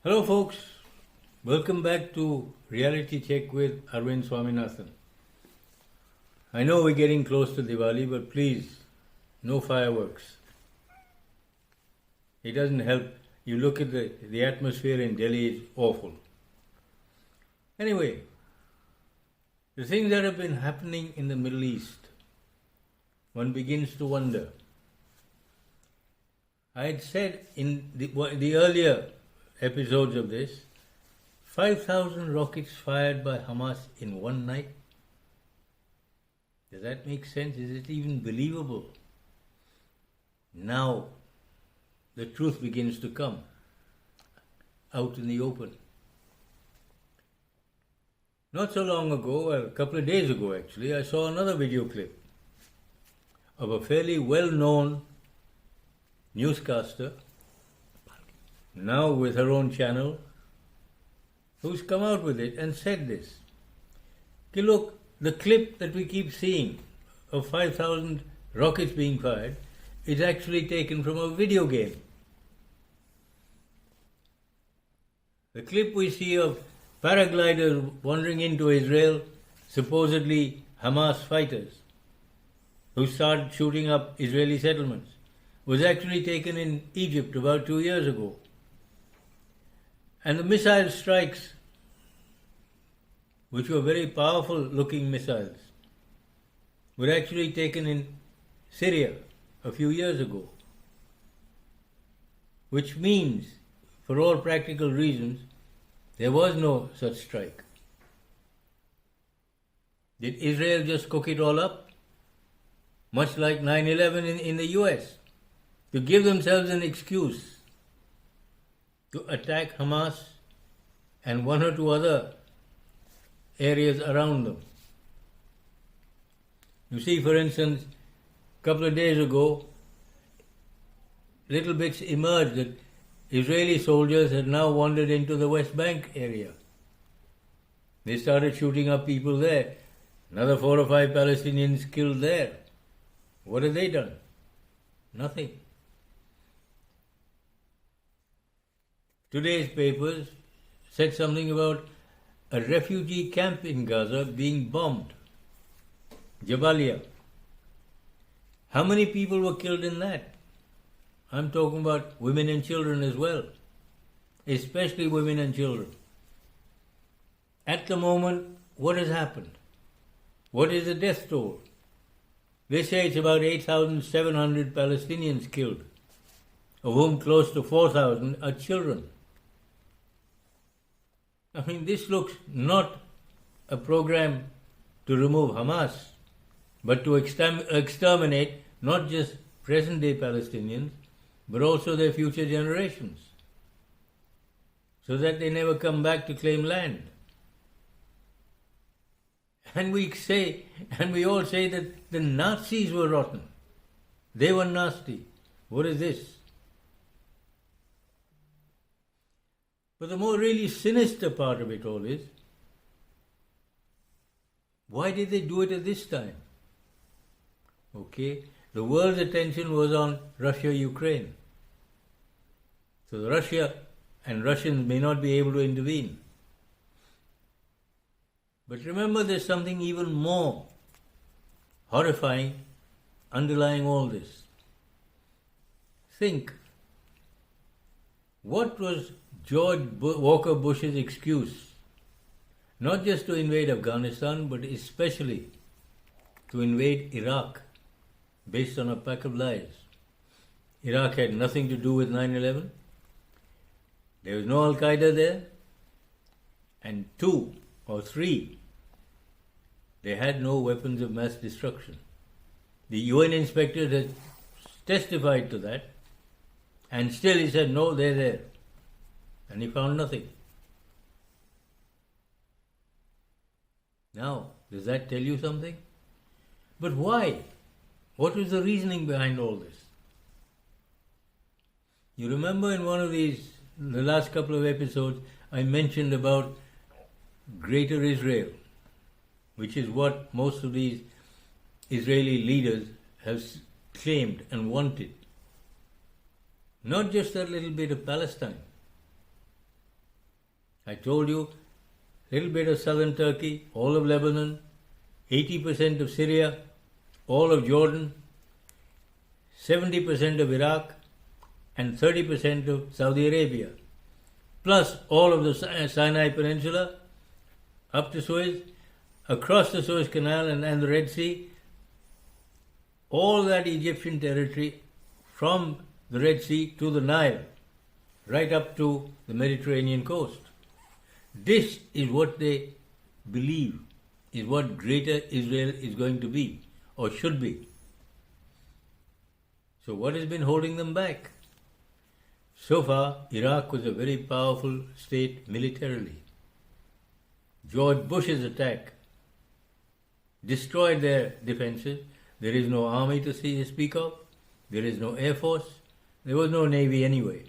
Hello, folks. Welcome back to Reality Check with Arvind Swaminathan. I know we're getting close to Diwali, but please, no fireworks. It doesn't help. You look at the atmosphere in Delhi, it's awful. Anyway, the things that have been happening in the Middle East, one begins to wonder. I had said in the earlier episodes of this, 5,000 rockets fired by Hamas in one night. Does that make sense? Is it even believable? Now, the truth begins to come out in the open. Not so long ago, a couple of days ago actually, I saw another video clip of a fairly well-known newscaster, now with her own channel, who's come out with it and said this. Okay, look, the clip that we keep seeing of 5,000 rockets being fired is actually taken from a video game. The clip we see of paragliders wandering into Israel, supposedly Hamas fighters, who started shooting up Israeli settlements, was actually taken in Egypt about 2 years ago. And the missile strikes, which were very powerful looking missiles, were actually taken in Syria a few years ago. Which means, for all practical reasons, there was no such strike. Did Israel just cook it all up? Much like 9/11 in the US, to give themselves an excuse to attack Hamas and one or two other areas around them. You see, for instance, a couple of days ago, little bits emerged that Israeli soldiers had now wandered into the West Bank area. They started shooting up people there. Another 4 or 5 Palestinians killed there. What have they done? Nothing. Today's papers said something about a refugee camp in Gaza being bombed. Jabalia. How many people were killed in that? I'm talking about women and children as well. Especially women and children. At the moment, what has happened? What is the death toll? They say it's about 8,700 Palestinians killed, of whom close to 4,000 are children. I mean, this looks not a program to remove Hamas, but to exterminate not just present-day Palestinians, but also their future generations, so that they never come back to claim land. And we all say that the Nazis were rotten. They were nasty. What is this? But the more really sinister part of it all is, why did they do it at this time? Okay, the world's attention was on Russia-Ukraine. So Russia and Russians may not be able to intervene. But remember, there's something even more horrifying underlying all this. Think, what was George Walker Bush's excuse? Not just to invade Afghanistan, but especially to invade Iraq, based on a pack of lies. Iraq had nothing to do with 9/11. There was no Al-Qaeda there. And 2 or 3, they had no weapons of mass destruction. The UN inspectors had testified to that, and still he said, no, they're there. And he found nothing. Now, does that tell you something? But why? What was the reasoning behind all this? You remember in one of these, the last couple of episodes, I mentioned about Greater Israel, which is what most of these Israeli leaders have claimed and wanted. Not just that little bit of Palestine. I told you, a little bit of southern Turkey, all of Lebanon, 80% of Syria, all of Jordan, 70% of Iraq, and 30% of Saudi Arabia, plus all of the Sinai Peninsula, up to Suez, across the Suez Canal and the Red Sea, all that Egyptian territory from the Red Sea to the Nile, right up to the Mediterranean coast. This is what they believe is what Greater Israel is going to be, or should be. So what has been holding them back? So far, Iraq was a very powerful state militarily. George Bush's attack destroyed their defenses. There is no army to speak of. There is no air force. There was no navy anyway.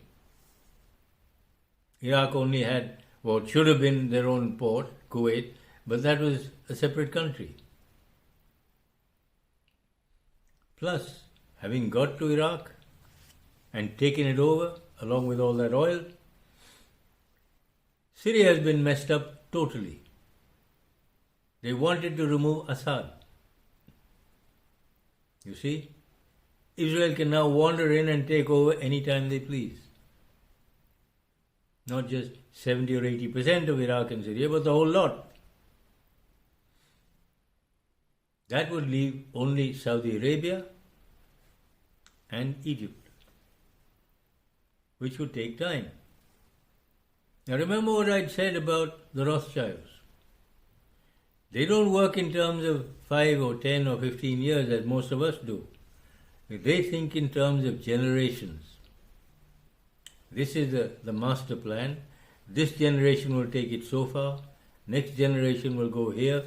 Iraq only had what should have been their own port, Kuwait, but that was a separate country. Plus, having got to Iraq and taken it over, along with all that oil, Syria has been messed up totally. They wanted to remove Assad. You see? Israel can now wander in and take over anytime they please. Not just 70 or 80% of Iraq and Syria, but the whole lot. That would leave only Saudi Arabia and Egypt, which would take time. Now remember what I'd said about the Rothschilds. They don't work in terms of 5 or 10 or 15 years as most of us do. They think in terms of generations. This is the master plan. This generation will take it so far. Next generation will go here.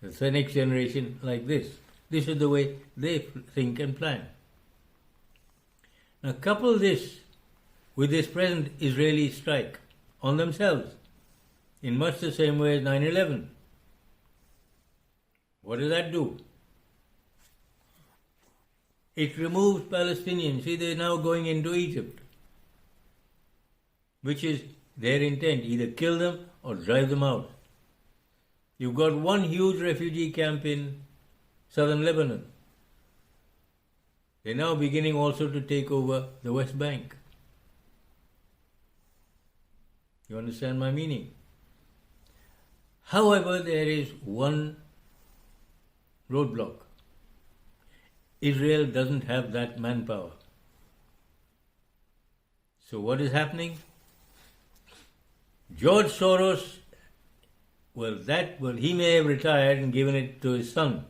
The next generation like this. This is the way they think and plan. Now couple this with this present Israeli strike on themselves in much the same way as 9/11. What does that do? It removes Palestinians. See, they're now going into Egypt, which is their intent, either kill them or drive them out. You've got one huge refugee camp in southern Lebanon. They're now beginning also to take over the West Bank. You understand my meaning? However, there is one roadblock. Israel doesn't have that manpower. So what is happening? George Soros, he may have retired and given it to his son.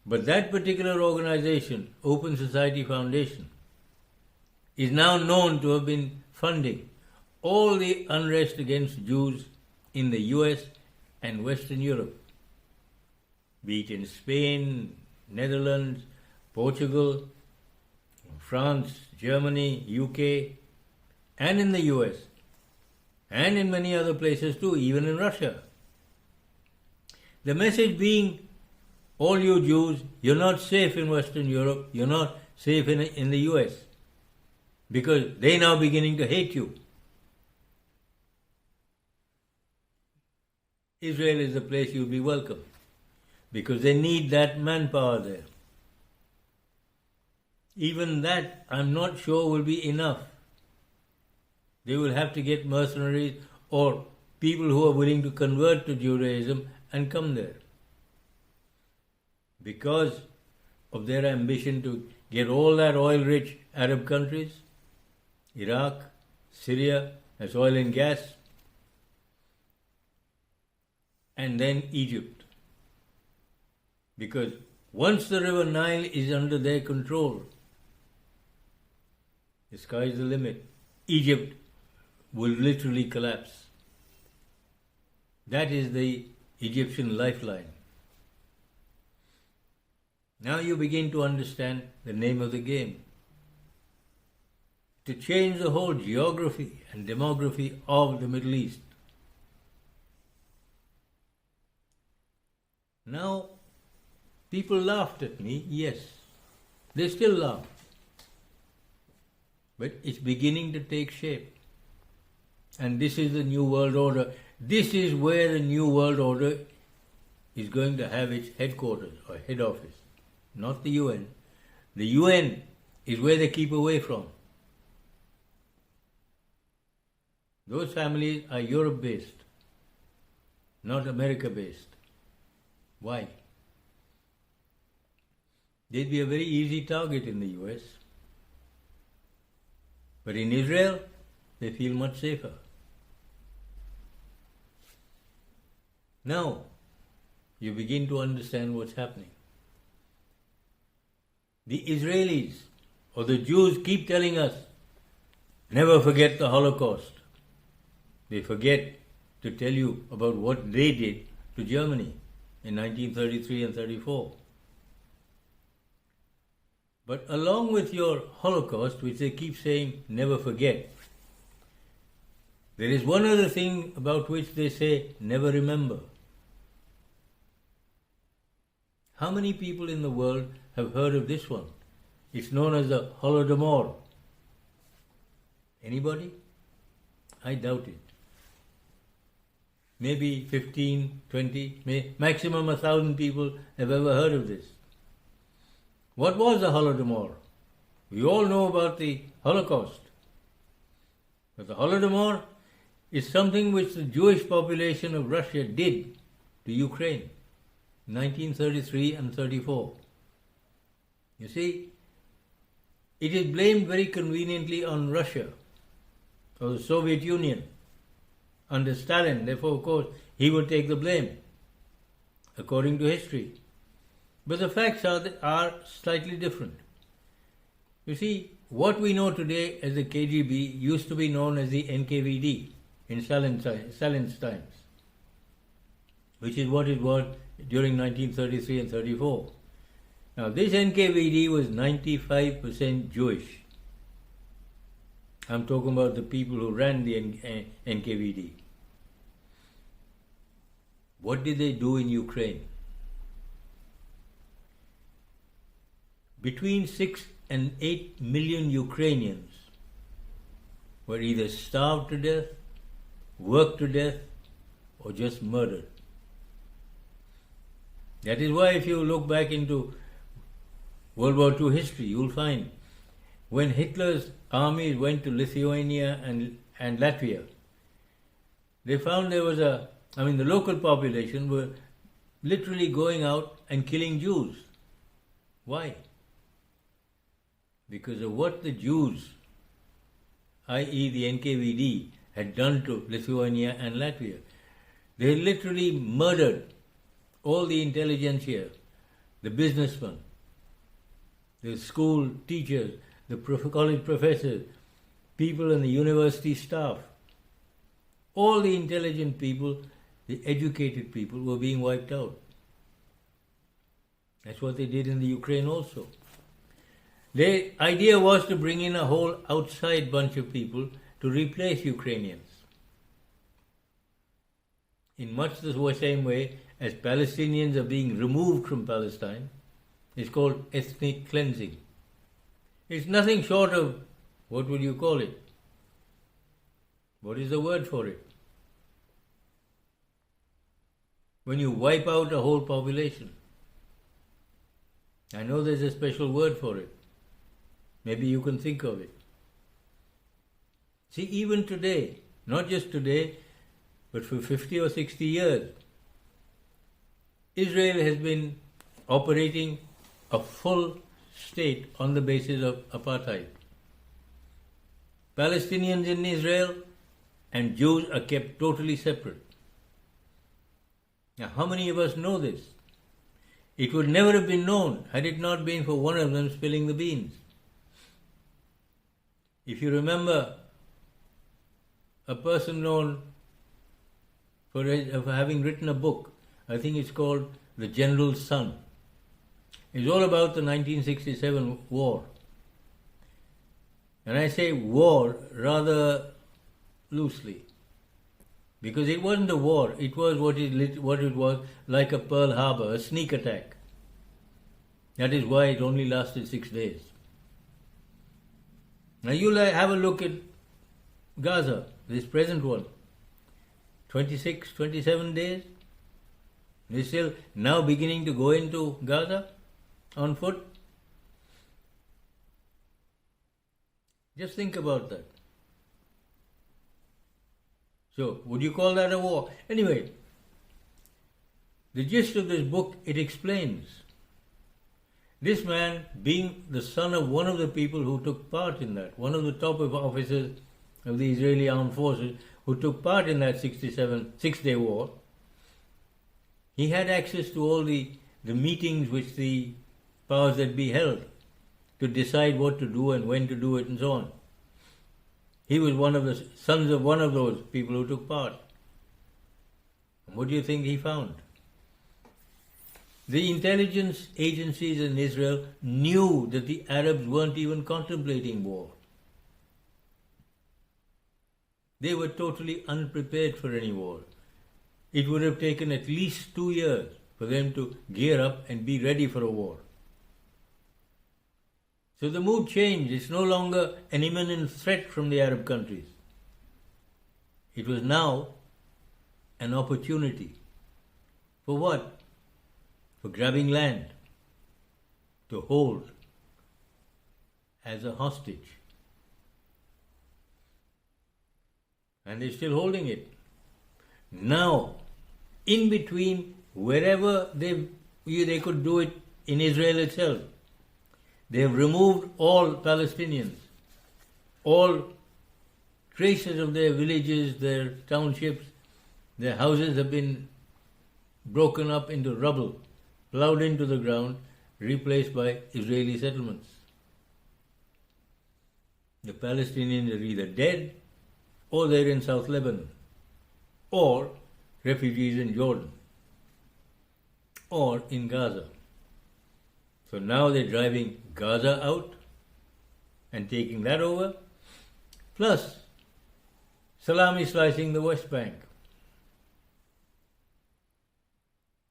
But that particular organization, Open Society Foundation, is now known to have been funding all the unrest against Jews in the US and Western Europe, be it in Spain, Netherlands, Portugal, France, Germany, UK, and in the US, and in many other places too, even in Russia. The message being, all you Jews, you're not safe in Western Europe, you're not safe in the US, because they're now beginning to hate you. Israel is the place you'll be welcome, because they need that manpower there. Even that, I'm not sure, will be enough. They will have to get mercenaries or people who are willing to convert to Judaism and come there, because of their ambition to get all that oil-rich Arab countries, Iraq, Syria, as oil and gas, and then Egypt. Because once the river Nile is under their control, the sky is the limit. Egypt will literally collapse. That is the Egyptian lifeline. Now you begin to understand the name of the game. To change the whole geography and demography of the Middle East. Now, people laughed at me, yes. They still laugh. But it's beginning to take shape. And this is the New World Order. This is where the New World Order is going to have its headquarters or head office, not the UN. The UN is where they keep away from. Those families are Europe-based, not America-based. Why? They'd be a very easy target in the US. But in Israel, they feel much safer. Now, you begin to understand what's happening. The Israelis or the Jews keep telling us, never forget the Holocaust. They forget to tell you about what they did to Germany in 1933 and 34. But along with your Holocaust, which they keep saying, never forget, there is one other thing about which they say, never remember. How many people in the world have heard of this one? It's known as the Holodomor. Anybody? I doubt it. Maybe 15, 20, maximum 1,000 people have ever heard of this. What was the Holodomor? We all know about the Holocaust. But the Holodomor is something which the Jewish population of Russia did to Ukraine in 1933 and 34. You see, it is blamed very conveniently on Russia or the Soviet Union under Stalin. Therefore, of course, he will take the blame, according to history. But the facts are slightly different. You see, what we know today as the KGB used to be known as the NKVD in Stalin's times, which is what it was during 1933 and 34. Now, this NKVD was 95% Jewish. I'm talking about the people who ran the NKVD. What did they do in Ukraine? Between 6 and 8 million Ukrainians were either starved to death, worked to death, or just murdered. That is why if you look back into World War II history, you'll find when Hitler's armies went to Lithuania and Latvia, they found there was the local population were literally going out and killing Jews. Why? Because of what the Jews, i.e. the NKVD, had done to Lithuania and Latvia. They literally murdered all the intelligentsia, the businessmen, the school teachers, the college professors, people in the university staff. All the intelligent people, the educated people were being wiped out. That's what they did in the Ukraine also. The idea was to bring in a whole outside bunch of people to replace Ukrainians. In much the same way as Palestinians are being removed from Palestine, it's called ethnic cleansing. It's nothing short of, what would you call it? What is the word for it? When you wipe out a whole population. I know there's a special word for it. Maybe you can think of it. See, even today, not just today, but for 50 or 60 years, Israel has been operating a full state on the basis of apartheid. Palestinians in Israel and Jews are kept totally separate. Now, how many of us know this? It would never have been known had it not been for one of them spilling the beans. If you remember, a person known for having written a book, I think it's called The General's Son. It's all about the 1967 war. And I say war rather loosely, because it wasn't a war, it was what it was, like a Pearl Harbor, a sneak attack. That is why it only lasted 6 days. Now you'll have a look at Gaza, this present one. 26, 27 days. They're still now beginning to go into Gaza on foot. Just think about that. So, would you call that a war? Anyway, the gist of this book, it explains. This man, being the son of one of the people who took part in that, one of the top officers of the Israeli armed forces who took part in that 6-day war, he had access to all the meetings which the powers that be held to decide what to do and when to do it and so on. He was one of the sons of one of those people who took part. And what do you think he found? The intelligence agencies in Israel knew that the Arabs weren't even contemplating war. They were totally unprepared for any war. It would have taken at least 2 years for them to gear up and be ready for a war. So the mood changed. It's no longer an imminent threat from the Arab countries. It was now an opportunity. For what? For grabbing land to hold as a hostage. And they're still holding it. Now, in between, wherever they could do it in Israel itself, they have removed all Palestinians, all traces of their villages, their townships, their houses have been broken up into rubble, plowed into the ground, replaced by Israeli settlements. The Palestinians are either dead or they're in South Lebanon, or refugees in Jordan, or in Gaza. So now they're driving Gaza out and taking that over, plus salami slicing the West Bank.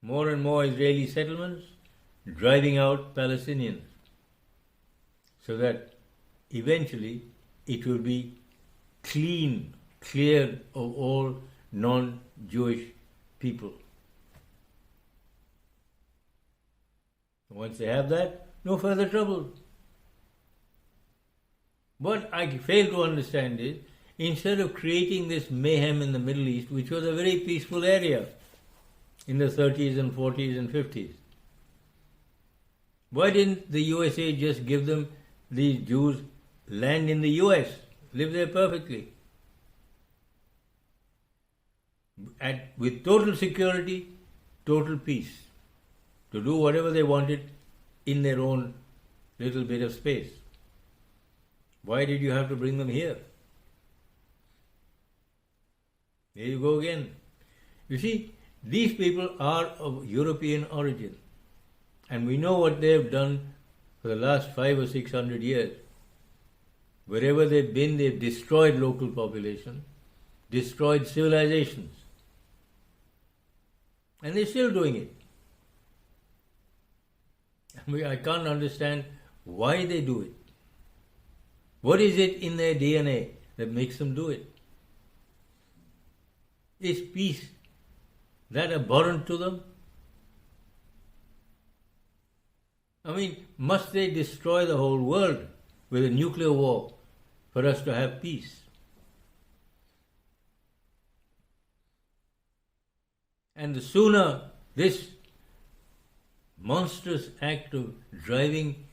More and more Israeli settlements driving out Palestinians, so that eventually it will be cleared of all non-Jewish people. Once they have that, no further trouble. What I fail to understand is, instead of creating this mayhem in the Middle East, which was a very peaceful area in the 30s and 40s and 50s, why didn't the USA just give them, these Jews, land in the US, live there perfectly, with total security, total peace, to do whatever they wanted in their own little bit of space? Why did you have to bring them here? There you go again. You see, these people are of European origin, and we know what they have done for the last 500 or 600 years. Wherever they've been, they've destroyed local population, destroyed civilizations, and they're still doing it. I can't understand why they do it. What is it in their DNA that makes them do it? Is peace that abhorrent to them? I mean, must they destroy the whole world with a nuclear war for us to have peace? And the sooner this monstrous act of driving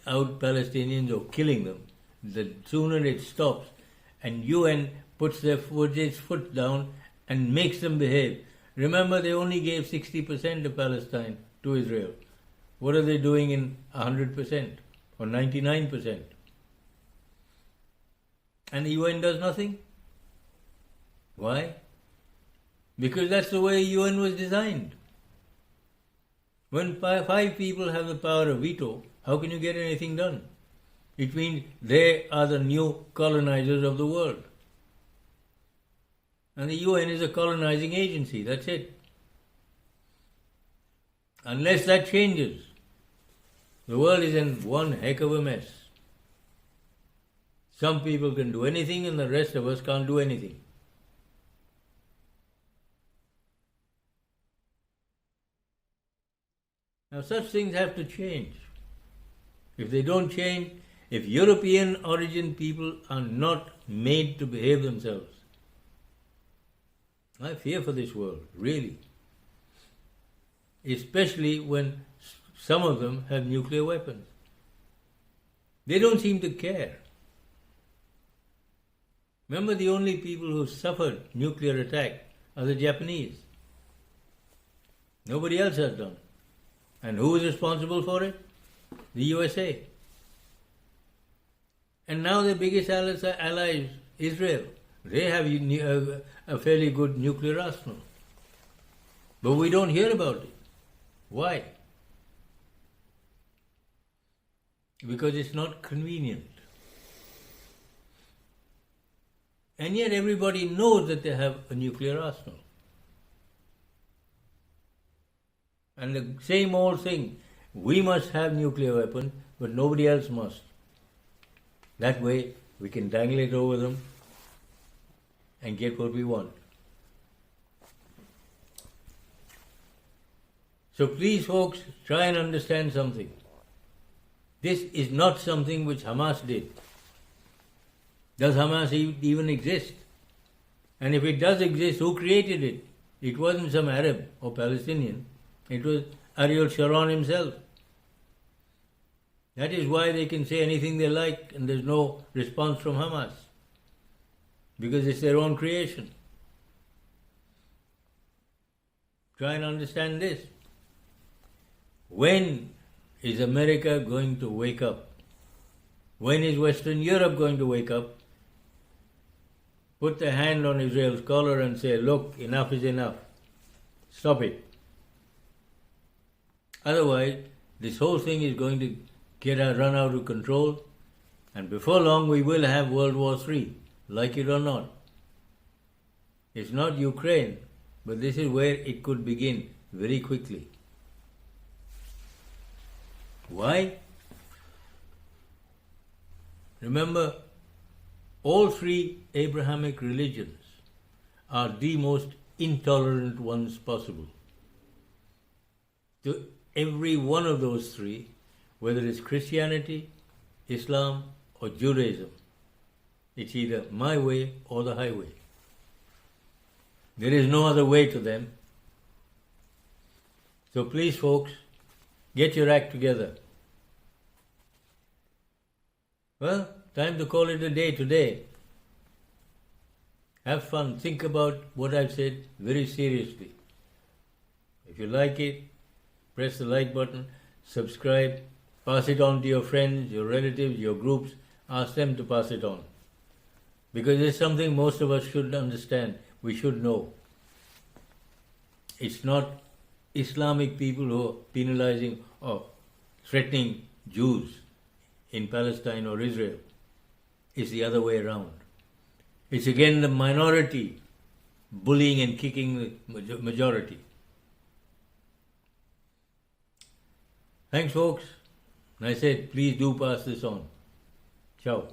out Palestinians or killing them, the sooner it stops and UN puts its foot down and makes them behave. Remember, they only gave 60% of Palestine to Israel. What are they doing in 100% or 99%? And the UN does nothing? Why? Because that's the way UN was designed. When five people have the power of veto, how can you get anything done? It means they are the new colonizers of the world. And the UN is a colonizing agency, that's it. Unless that changes, the world is in one heck of a mess. Some people can do anything and the rest of us can't do anything. Now such things have to change. If they don't change, if European origin people are not made to behave themselves, I fear for this world, really. Especially when some of them have nuclear weapons. They don't seem to care. Remember, the only people who suffered nuclear attack are the Japanese. Nobody else has done. And who is responsible for it? The USA. And now their biggest allies, Israel. They have a fairly good nuclear arsenal. But we don't hear about it. Why? Because it's not convenient. And yet everybody knows that they have a nuclear arsenal. And the same old thing, we must have nuclear weapons, but nobody else must. That way we can dangle it over them and get what we want. So please folks, try and understand something. This is not something which Hamas did. Does Hamas even exist? And if it does exist, who created it? It wasn't some Arab or Palestinian. It was Ariel Sharon himself. That is why they can say anything they like and there's no response from Hamas. Because it's their own creation. Try and understand this. When is America going to wake up? When is Western Europe going to wake up? Put their hand on Israel's collar and say, look, enough is enough. Stop it. Otherwise, this whole thing is going to run out of control, and before long we will have World War III, like it or not. It's not Ukraine, but this is where it could begin very quickly. Why? Remember, all three Abrahamic religions are the most intolerant ones possible. To every one of those three, whether it's Christianity, Islam, or Judaism, it's either my way or the highway. There is no other way to them. So please, folks, get your act together. Well, time to call it a day today. Have fun. Think about what I've said very seriously. If you like it, press the like button, subscribe, pass it on to your friends, your relatives, your groups. Ask them to pass it on. Because it's something most of us should understand. We should know. It's not Islamic people who are penalizing or threatening Jews in Palestine or Israel. It's the other way around. It's again the minority bullying and kicking the majority. Thanks, folks. And I said, please do pass this on. Ciao.